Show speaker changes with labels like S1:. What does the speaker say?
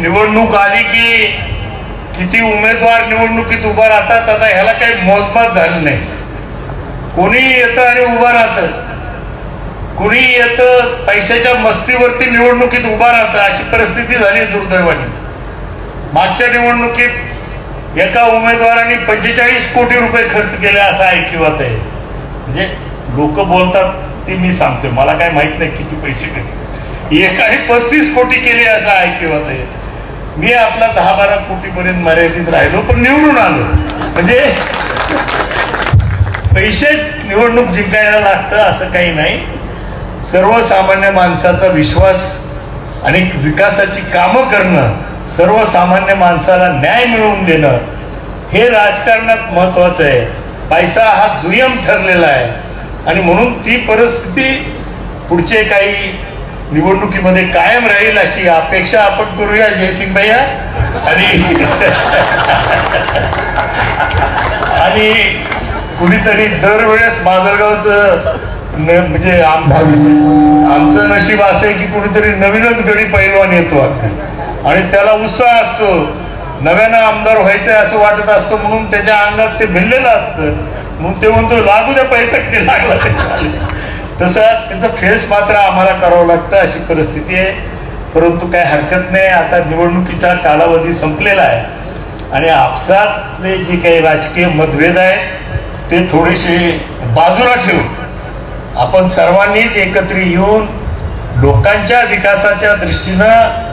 S1: निवडणूक आली की किती उमेदवार निवडणुकीत उभा राहतात, आता ह्याला काही मोजमाप झालं नाही. कोणी येतं आणि उभं राहतं, कोणी येतं पैशाच्या मस्तीवरती निवडणुकीत उभा राहतं, अशी परिस्थिती झाली दुर्दैवाने. मागच्या निवडणुकीत एका उमेदवाराने 45 कोटी रुपये खर्च केले असं ऐकिवात आहे. म्हणजे लोक बोलतात ते मी सांगतोय, मला काय माहित नाही किती पैसे केले. एकाने 35 कोटी केले असं ऐकिवात आहे. मी आपला 10-12 कोटी पर्यंत मर्यादित राहिलो, पण निवडून आलो. म्हणजे पैसेच निवडणूक जिंकायला लागतं असं काही नाही. सर्वसामान्य माणसाचा विश्वास आणि विकासाची कामं करणं, सर्वसामान्य माणसाला न्याय मिळवून देणं हे राजकारणात महत्वाचं आहे. पैसा हा दुय्यम ठरलेला आहे आणि म्हणून ती परिस्थिती पुढचे काही निवडणुकीमध्ये कायम राहील अशी अपेक्षा आपण करूया जयसिंग भैया. आणि कुणीतरी दरवेळेस माजलगावचं म्हणजे आमचं नशीब असं आहे की कुणीतरी नवीनच गडी पैलवान येतो आणि त्याला उत्साह असतो, नव्यानं आमदार व्हायचंय असं वाटत असतो, म्हणून त्याच्या अंगात ते भिनलेलं असतं. म्हणून ते म्हणतो लागू द्या पैसा किती लागला तसं त्याचं फेस मात्र आम्हाला करावं लागतं अशी परिस्थिती आहे. परंतु काय हरकत नाही, आता निवडणुकीचा कालावधी संपलेला आहे आणि आपसातले जे काही राजकीय मतभेद आहे ते थोडेसे बाजूला ठेवून आपण सर्वांनीच एकत्र येऊन लोकांच्या विकासाच्या दृष्टीनं